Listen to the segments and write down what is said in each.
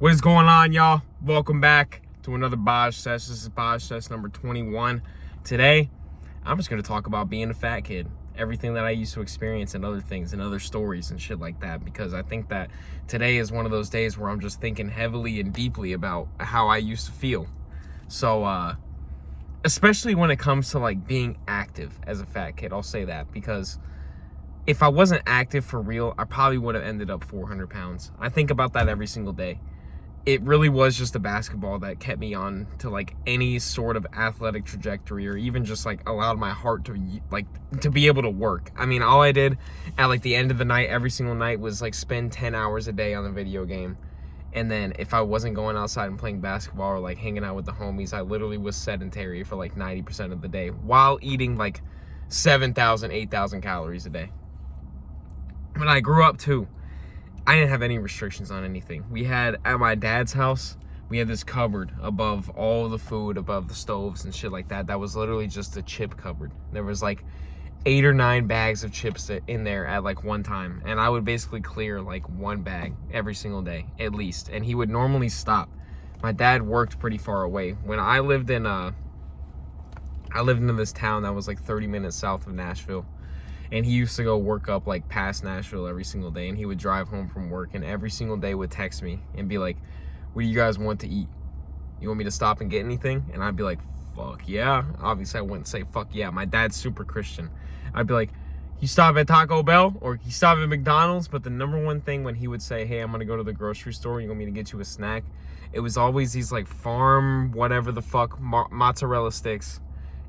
What is going on, y'all? Welcome back to another Baj Sesh. This is Baj Sesh number 21. Today, I'm just going to talk about being a fat kid. Everything that I used to experience and other things and other stories and shit like that. Because I think that today is one of those days where I'm just thinking heavily and deeply about how I used to feel. So, especially when it comes to like being active as a fat kid. I'll say that because if I wasn't active for real, I probably would have ended up 400 pounds. I think about that every single day. It really was just the basketball that kept me on to like any sort of athletic trajectory, or even just like allowed my heart to be able to work. I mean, all I did at like the end of the night, every single night, was like spend 10 hours a day on the video game. And then if I wasn't going outside and playing basketball or like hanging out with the homies, I literally was sedentary for like 90% of the day while eating like 7,000, 8,000 calories a day. When I grew up too, I didn't have any restrictions on anything. We had, at my dad's house, we had this cupboard above all the food, above the stoves and shit like that. That was literally just a chip cupboard. There was like 8 or 9 bags of chips in there at like one time. And I would basically clear like one bag every single day, at least. And he would normally stop. My dad worked pretty far away. When I lived in this town that was like 30 minutes south of Nashville. And he used to go work up like past Nashville every single day, and he would drive home from work and every single day would text me and be like, what do you guys want to eat? You want me to stop and get anything? And I'd be like, fuck yeah. Obviously I wouldn't say fuck yeah. My dad's super Christian. I'd be like, you stop at Taco Bell or you stop at McDonald's? But the number one thing when he would say, hey, I'm gonna go to the grocery store, you want me to get you a snack? It was always these like farm whatever the fuck mozzarella sticks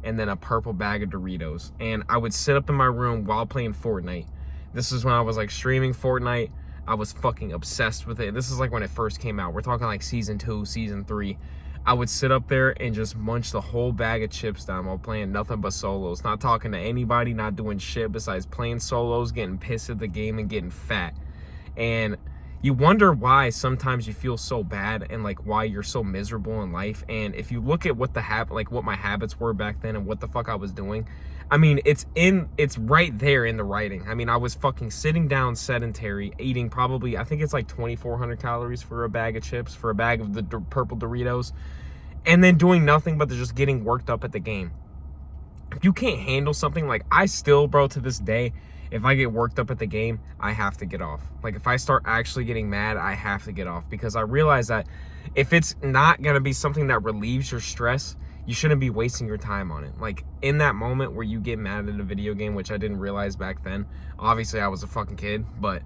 and then a purple bag of Doritos. And I would sit up in my room while playing Fortnite. This is when I was like streaming Fortnite. I was fucking obsessed with it. This is like when it first came out. We're talking like season 2, season 3. I would sit up there and just munch the whole bag of chips down while playing nothing but solos. Not talking to anybody, not doing shit besides playing solos, getting pissed at the game and getting fat. And you wonder why sometimes you feel so bad and like why you're so miserable in life. And if you look at what what my habits were back then and what the fuck I was doing, I mean, it's right there in the writing. I mean, I was fucking sitting down sedentary, eating probably, I think it's like 2,400 calories for a bag of chips, for a bag of the purple Doritos, and then doing nothing but just getting worked up at the game. If you can't handle something, like I still, bro, to this day, if I get worked up at the game, I have to get off. Like if I start actually getting mad, I have to get off, because I realize that if it's not gonna be something that relieves your stress, you shouldn't be wasting your time on it. Like in that moment where you get mad at a video game, which I didn't realize back then, obviously I was a fucking kid, but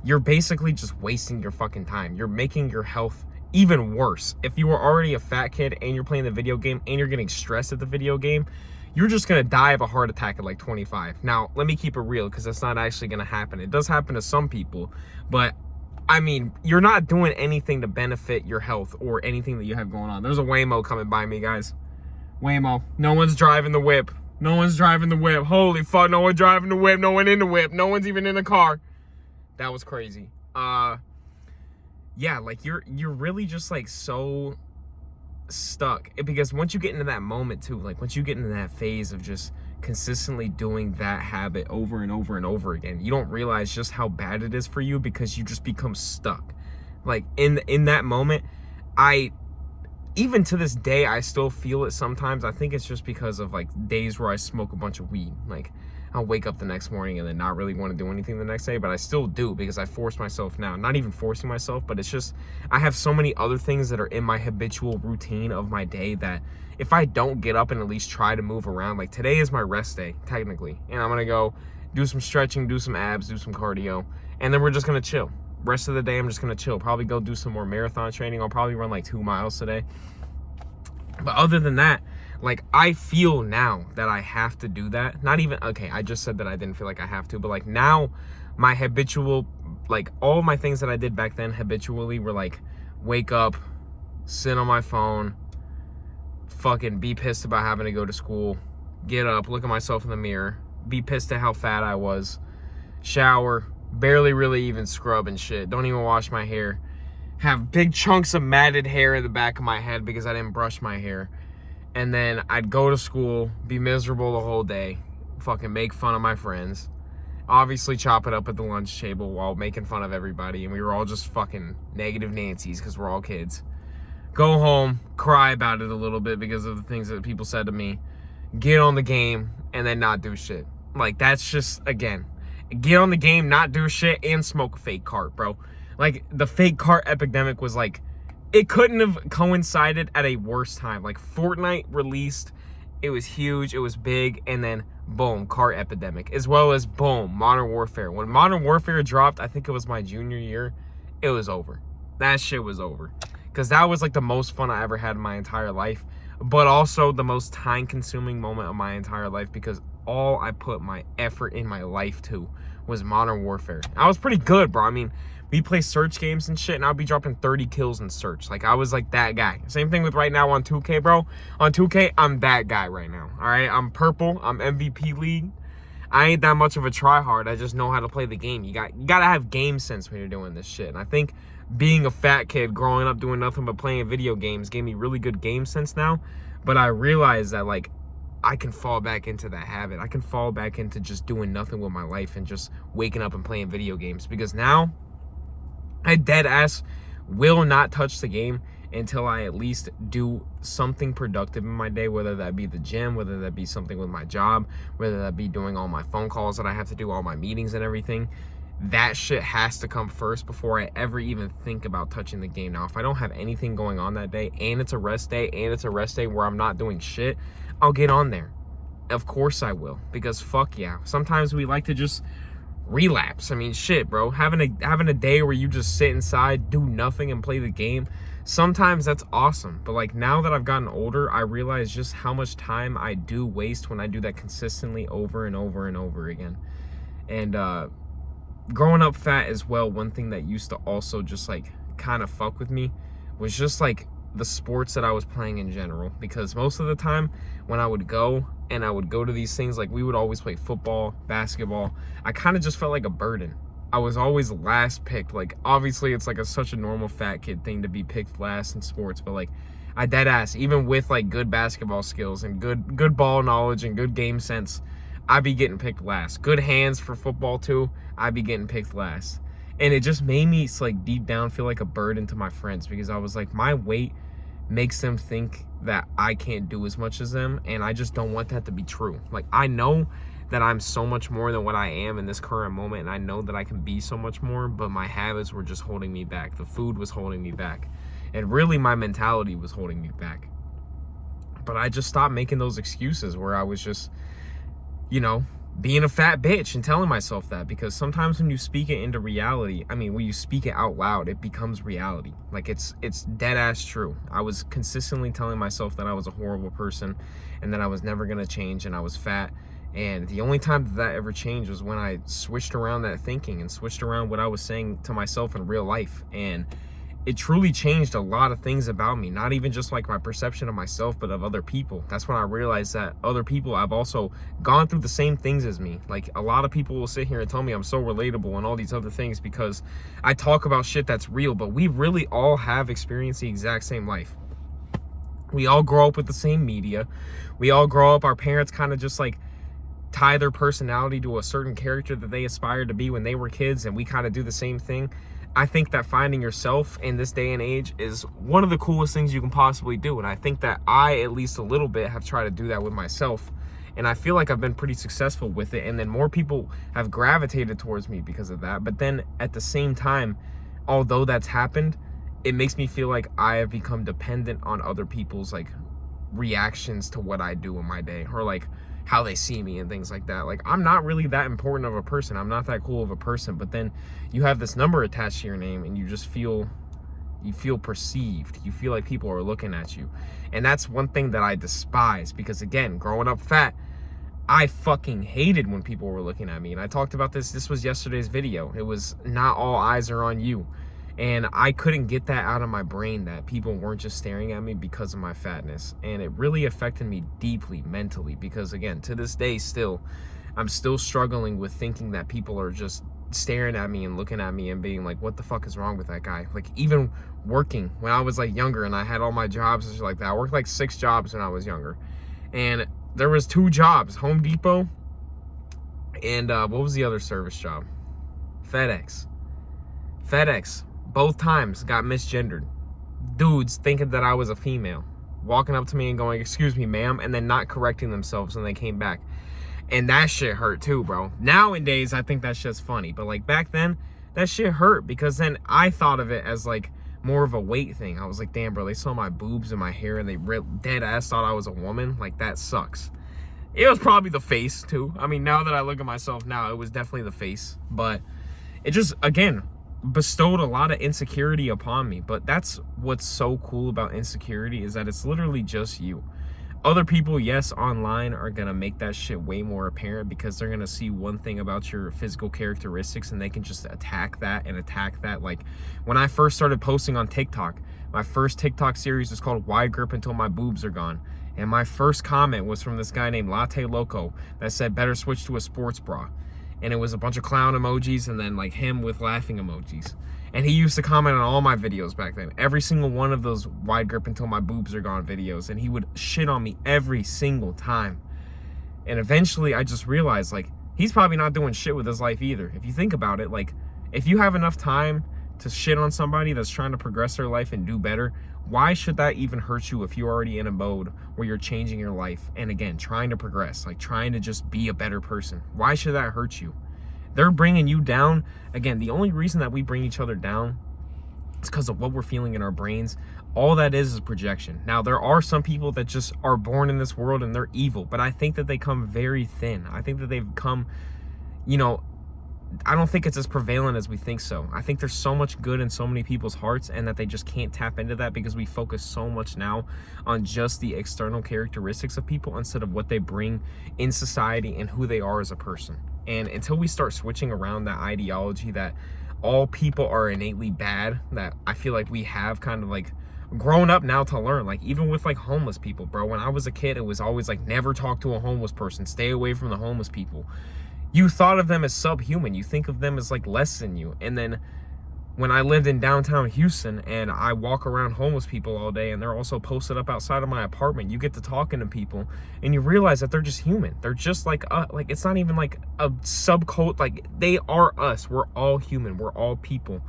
you're basically just wasting your fucking time. You're making your health even worse. If you were already a fat kid and you're playing the video game and you're getting stressed at the video game, you're just gonna die of a heart attack at like 25. Now, let me keep it real, because that's not actually gonna happen. It does happen to some people, but I mean, you're not doing anything to benefit your health or anything that you have going on. There's a Waymo coming by me, guys. Waymo. No one's driving the whip. No one's driving the whip. Holy fuck, no one driving the whip. No one in the whip. No one's even in the car. That was crazy. Yeah, like you're really just like so stuck, because once you get into that moment too, like once you get into that phase of just consistently doing that habit over and over and over again, you don't realize just how bad it is for you, because you just become stuck. Like in that moment, even to this day, I still feel it sometimes. I think it's just because of like days where I smoke a bunch of weed. Like I'll wake up the next morning and then not really want to do anything the next day, but I still do, because I force myself now. Not even forcing myself, but it's just, I have so many other things that are in my habitual routine of my day that if I don't get up and at least try to move around, like today is my rest day, technically. And I'm going to go do some stretching, do some abs, do some cardio, and then we're just going to chill. Rest of the day, I'm just going to chill. Probably go do some more marathon training. I'll probably run like 2 miles today. But other than that, like I feel now that I have to do that. Not even, okay, I just said that I didn't feel like I have to, but like now my habitual, like all of my things that I did back then habitually were like wake up, sit on my phone, fucking be pissed about having to go to school, get up, look at myself in the mirror, be pissed at how fat I was, shower, barely really even scrub and shit, don't even wash my hair, have big chunks of matted hair in the back of my head because I didn't brush my hair. And then I'd go to school, be miserable the whole day, fucking make fun of my friends, obviously chop it up at the lunch table while making fun of everybody, and we were all just fucking negative Nancy's because we're all kids. Go home, cry about it a little bit because of the things that people said to me, get on the game, and then not do shit. Like, that's just, again, get on the game, not do shit, and smoke a fake cart, bro. Like, the fake cart epidemic was like, it couldn't have coincided at a worse time. Like, Fortnite released, it was huge, it was big, and then boom, cart epidemic, as well as boom, Modern Warfare. When Modern Warfare dropped, I think it was my junior year, it was over. That shit was over. Because that was like the most fun I ever had in my entire life, but also the most time-consuming moment of my entire life, because all I put my effort in my life to was Modern Warfare. I was pretty good, bro. I mean, we play search games and shit, and I'll be dropping 30 kills in search. Like, I was like that guy. Same thing with right now on 2K, bro. On 2K, I'm that guy right now, all right? I'm purple. I'm MVP league. I ain't that much of a tryhard. I just know how to play the game. You gotta have game sense when you're doing this shit. And I think being a fat kid growing up doing nothing but playing video games gave me really good game sense now. But I realized that, like, I can fall back into that habit. I can fall back into just doing nothing with my life and just waking up and playing video games. Because now, I dead ass will not touch the game until I at least do something productive in my day, whether that be the gym, whether that be something with my job, whether that be doing all my phone calls that I have to do, all my meetings and everything. That shit has to come first before I ever even think about touching the game. Now, if I don't have anything going on that day, and it's a rest day, and it's a rest day where I'm not doing shit, I'll get on there. Of course I will, because fuck yeah. Sometimes we like to just relapse. I mean, shit, bro. Having a day where you just sit inside, do nothing, and play the game, sometimes that's awesome. But like, now that I've gotten older, I realize just how much time I do waste when I do that consistently over and over and over again. And growing up fat as well, one thing that used to also just like kind of fuck with me was just like the sports that I was playing in general. Because most of the time when I would go to these things, like we would always play football, basketball, I kind of just felt like a burden. I was always last picked. Like, obviously it's like such a normal fat kid thing to be picked last in sports, but like, I dead ass, even with like good basketball skills and good ball knowledge and good game sense, I'd be getting picked last. Good hands for football too, I'd be getting picked last. And it just made me, like, deep down feel like a burden to my friends, because I was like, my weight makes them think that I can't do as much as them, and I just don't want that to be true. Like, I know that I'm so much more than what I am in this current moment, and I know that I can be so much more, but my habits were just holding me back. The food was holding me back, and really my mentality was holding me back. But I just stopped making those excuses where I was just, you know, being a fat bitch and telling myself that, because sometimes when you speak it into reality, I mean, when you speak it out loud, it becomes reality. Like, it's dead ass true. I was consistently telling myself that I was a horrible person and that I was never gonna change and I was fat. And the only time that ever changed was when I switched around that thinking and switched around what I was saying to myself in real life. And it truly changed a lot of things about me, not even just like my perception of myself, but of other people. That's when I realized that other people have also gone through the same things as me. Like, a lot of people will sit here and tell me I'm so relatable and all these other things because I talk about shit that's real, but we really all have experienced the exact same life. We all grow up with the same media. We all grow up, our parents kind of just like tie their personality to a certain character that they aspired to be when they were kids, and we kind of do the same thing. I think that finding yourself in this day and age is one of the coolest things you can possibly do. And I think that I, at least a little bit, have tried to do that with myself. And I feel like I've been pretty successful with it. And then more people have gravitated towards me because of that. But then at the same time, although that's happened, it makes me feel like I have become dependent on other people's like reactions to what I do in my day, or like how they see me and things like that. Like, I'm not really that important of a person. I'm not that cool of a person. But then you have this number attached to your name and you just feel, you feel perceived. You feel like people are looking at you. And that's one thing that I despise, because again, growing up fat, I fucking hated when people were looking at me. And I talked about this was yesterday's video. It was not all eyes are on you. And I couldn't get that out of my brain, that people weren't just staring at me because of my fatness. And it really affected me deeply mentally, because again, to this day still, I'm still struggling with thinking that people are just staring at me and looking at me and being like, what the fuck is wrong with that guy? Like, even working when I was like younger and I had all my jobs and shit like that. I worked like 6 jobs when I was younger. And there was 2 jobs, Home Depot And what was the other service job? FedEx. Both times got misgendered. Dudes thinking that I was a female, walking up to me and going, "Excuse me, ma'am," and then not correcting themselves when they came back. And that shit hurt too, bro. Nowadays, I think that shit's funny. But like back then, that shit hurt because then I thought of it as like more of a weight thing. I was like, damn, bro, they saw my boobs and my hair and they dead ass thought I was a woman. Like, that sucks. It was probably the face too. I mean, now that I look at myself now, it was definitely the face. But it just, again, bestowed a lot of insecurity upon me. But that's what's so cool about insecurity, is that it's literally just you. Other people, yes, online are gonna make that shit way more apparent because they're gonna see one thing about your physical characteristics and they can just attack that and attack that. Like when I first started posting on TikTok, my first TikTok series was called Wide Grip Until My Boobs Are Gone. And my first comment was from this guy named Latte Loco that said, "Better switch to a sports bra." And it was a bunch of clown emojis and then like him with laughing emojis. And he used to comment on all my videos back then. Every single one of those Wide Grip Until My Boobs Are Gone videos. And he would shit on me every single time. And eventually I just realized, like, he's probably not doing shit with his life either. If you think about it, like, if you have enough time to shit on somebody that's trying to progress their life and do better, why should that even hurt you if you're already in a mode where you're changing your life and, again, trying to progress, like trying to just be a better person? Why should that hurt you? They're bringing you down. Again, the only reason that we bring each other down is because of what we're feeling in our brains. All that is projection. Now, there are some people that just are born in this world and they're evil, but I think that they come very thin. I think that they've come, you know, I don't think it's as prevalent as we think so. I think there's so much good in so many people's hearts and that they just can't tap into that because we focus so much now on just the external characteristics of people instead of what they bring in society and who they are as a person. And until we start switching around that ideology that all people are innately bad, that I feel like we have kind of like grown up now to learn. Like even with like homeless people, bro, when I was a kid, it was always like, never talk to a homeless person, stay away from the homeless people. You thought of them as subhuman. You think of them as like less than you. And then when I lived in downtown Houston and I walk around homeless people all day and they're also posted up outside of my apartment, you get to talking to people and you realize that they're just human. They're just like like it's not even like a subcult. Like they are us. We're all human. We're all people.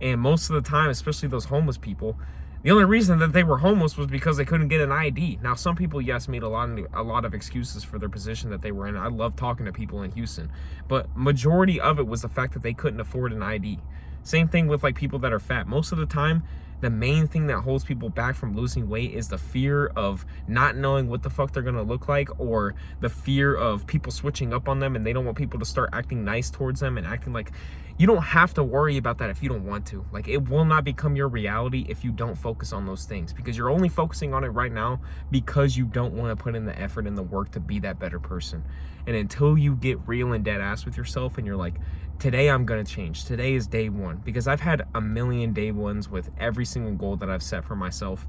And most of the time, especially those homeless people, the only reason that they were homeless was because they couldn't get an ID. Now, some people, yes, made a lot of excuses for their position that they were in. I love talking to people in Houston, but majority of it was the fact that they couldn't afford an ID. Same thing with like people that are fat. Most of the time, the main thing that holds people back from losing weight is the fear of not knowing what the fuck they're gonna look like, or the fear of people switching up on them and they don't want people to start acting nice towards them and acting like. You don't have to worry about that if you don't want to. Like, it will not become your reality if you don't focus on those things, because you're only focusing on it right now because you don't want to put in the effort and the work to be that better person. And until you get real and dead ass with yourself and you're like, today I'm gonna change, today is day one, because I've had a million day ones with every single goal that I've set for myself.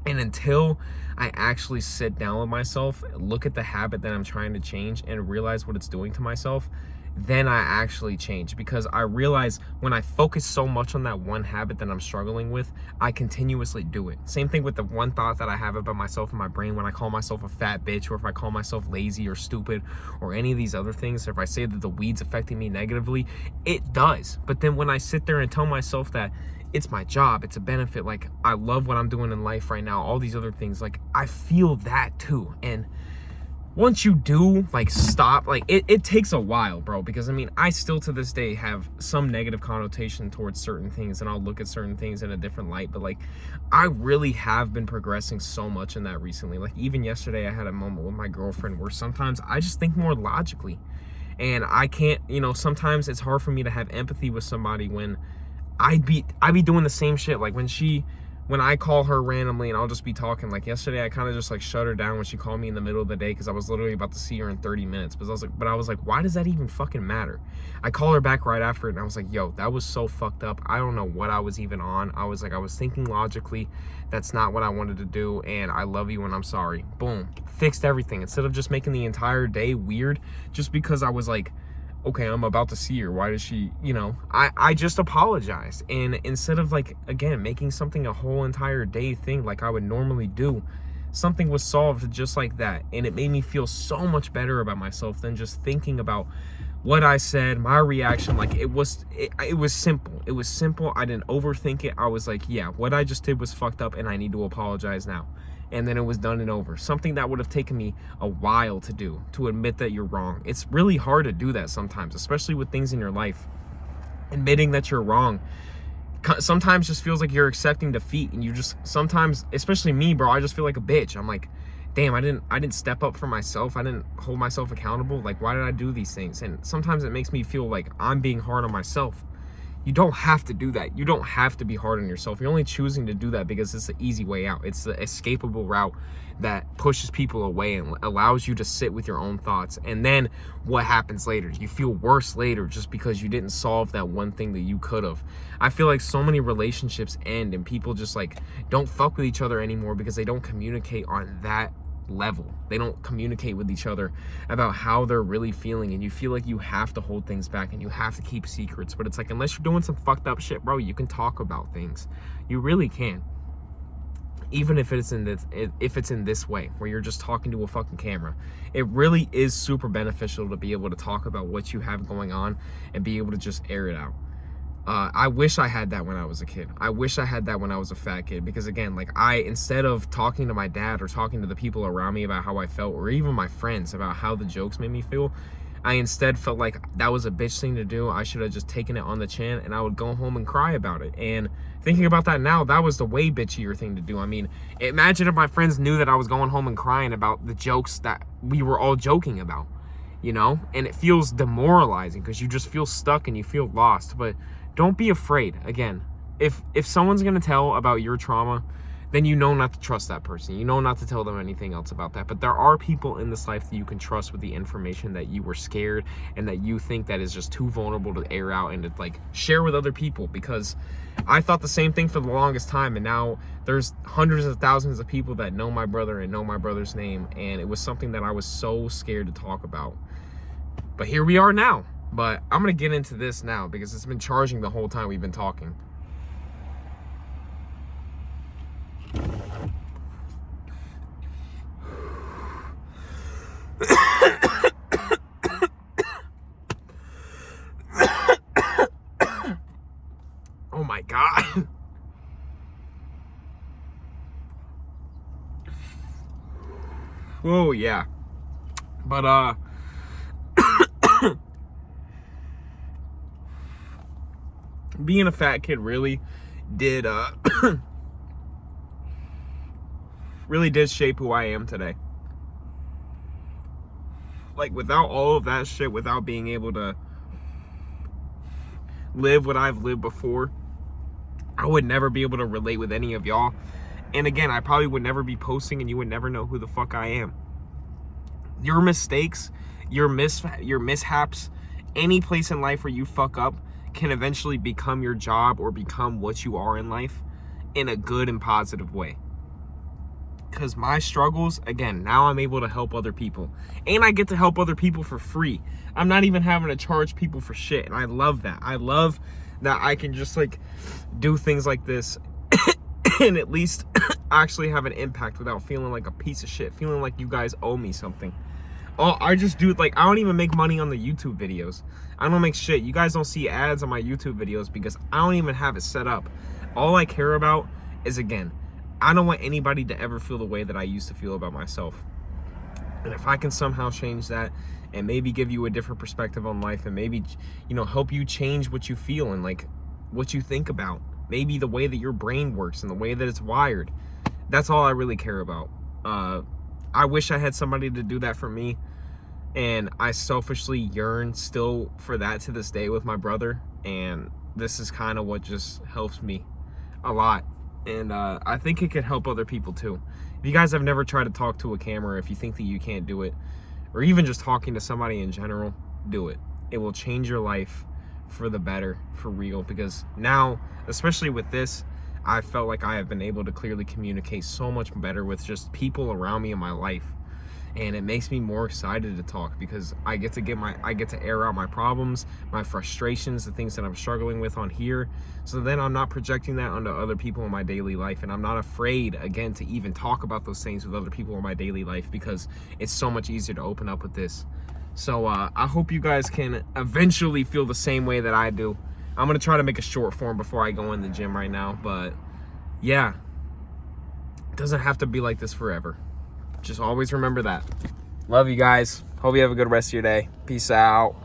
And until I actually sit down with myself, look at the habit that I'm trying to change and realize what it's doing to myself, then I actually change. Because I realize when I focus so much on that one habit that I'm struggling with, I continuously do it. Same thing with the one thought that I have about myself in my brain when I call myself a fat bitch, or if I call myself lazy or stupid or any of these other things, or if I say that the weed's affecting me negatively, it does. But then when I sit there and tell myself that it's my job, it's a benefit, like I love what I'm doing in life right now, all these other things, like I feel that too. And once you do like stop, like it takes a while, bro, because I mean, I still to this day have some negative connotation towards certain things, and I'll look at certain things in a different light, but like I really have been progressing so much in that recently. Like even yesterday I had a moment with my girlfriend where sometimes I just think more logically, and I can't, you know, sometimes it's hard for me to have empathy with somebody when I be doing the same shit. Like when I call her randomly and I'll just be talking, like yesterday I kind of just like shut her down when she called me in the middle of the day because I was literally about to see her in 30 minutes. But I was like, why does that even fucking matter? I call her back right after it and I was like, yo, that was so fucked up. I don't know what I was even on. I was thinking logically. That's not what I wanted to do, and I love you and I'm sorry. Boom. Fixed everything. Instead of just making the entire day weird just because I was like, okay, I'm about to see her, why does she, you know, I just apologized. And instead of like, again, making something a whole entire day thing like I would normally do, something was solved just like that. And it made me feel so much better about myself than just thinking about what I said, my reaction. Like, it was simple. It was simple. I didn't overthink it. I was like, yeah, what I just did was fucked up and I need to apologize now. And then it was done and over. Something that would have taken me a while to do, to admit that you're wrong. It's really hard to do that sometimes, especially with things in your life. Admitting that you're wrong sometimes just feels like you're accepting defeat, and you just sometimes, especially me, bro, I just feel like a bitch. I'm like, damn, I didn't step up for myself. I didn't hold myself accountable. Like, why did I do these things? And sometimes it makes me feel like I'm being hard on myself. You don't have to do that. You don't have to be hard on yourself. You're only choosing to do that because it's the easy way out. It's the escapable route that pushes people away and allows you to sit with your own thoughts. And then what happens later? You feel worse later just because you didn't solve that one thing that you could have. I feel like so many relationships end and people just like don't fuck with each other anymore because they don't communicate on that level. They don't communicate with each other about how they're really feeling, and you feel like you have to hold things back and you have to keep secrets. But it's like, unless you're doing some fucked up shit, bro, you can talk about things. You really can. Even if it's in this way where you're just talking to a fucking camera, it really is super beneficial to be able to talk about what you have going on and be able to just air it out. I wish I had that when I was a kid. I wish I had that when I was a fat kid, because again, like, instead of talking to my dad or talking to the people around me about how I felt, or even my friends about how the jokes made me feel, I instead felt like that was a bitch thing to do. I should have just taken it on the chin, and I would go home and cry about it. And thinking about that now, that was the way bitchier thing to do. I mean, imagine if my friends knew that I was going home and crying about the jokes that we were all joking about, you know? And it feels demoralizing because you just feel stuck and you feel lost. But don't be afraid. Again, if someone's gonna tell about your trauma, then you know not to trust that person. You know not to tell them anything else about that. But there are people in this life that you can trust with the information that you were scared and that you think that is just too vulnerable to air out and to like share with other people. Because I thought the same thing for the longest time, and now there's hundreds of thousands of people that know my brother and know my brother's name, and it was something that I was so scared to talk about. But here we are now. But I'm gonna get into this now because it's been charging the whole time we've been talking. Oh my God. Oh yeah. But being a fat kid really did really did shape who I am today. Like, without all of that shit, without being able to live what I've lived before, I would never be able to relate with any of y'all. And again, I probably would never be posting, and you would never know who the fuck I am. Your mistakes, your mishaps, any place in life where you fuck up can eventually become your job or become what you are in life in a good and positive way. Because my struggles, again, now I'm able to help other people. And I get to help other people for free. I'm not even having to charge people for shit. And I love that. I love that I can just like do things like this and at least actually have an impact without feeling like a piece of shit, feeling like you guys owe me something. Oh, I just do it. Like, I don't even make money on the YouTube videos. I don't make shit. You guys don't see ads on my YouTube videos because I don't even have it set up. All I care about is, again, I don't want anybody to ever feel the way that I used to feel about myself. And if I can somehow change that and maybe give you a different perspective on life and maybe, you know, help you change what you feel and like what you think about, maybe the way that your brain works and the way that it's wired, that's all I really care about. I wish I had somebody to do that for me, and I selfishly yearn still for that to this day with my brother, and this is kind of what just helps me a lot. And I think it could help other people too. If you guys have never tried to talk to a camera, if you think that you can't do it, or even just talking to somebody in general, do it. It will change your life for the better, for real. Because now, especially with this, I felt like I have been able to clearly communicate so much better with just people around me in my life. and it makes me more excited to talk because I get to air out my problems, my frustrations, the things that I'm struggling with on here. So then I'm not projecting that onto other people in my daily life, and I'm not afraid again to even talk about those things with other people in my daily life because it's so much easier to open up with this. So I hope you guys can eventually feel the same way that I do. I'm gonna try to make a short form before I go in the gym right now, but yeah, it doesn't have to be like this forever. Just always remember that. Love you guys. Hope you have a good rest of your day. Peace out.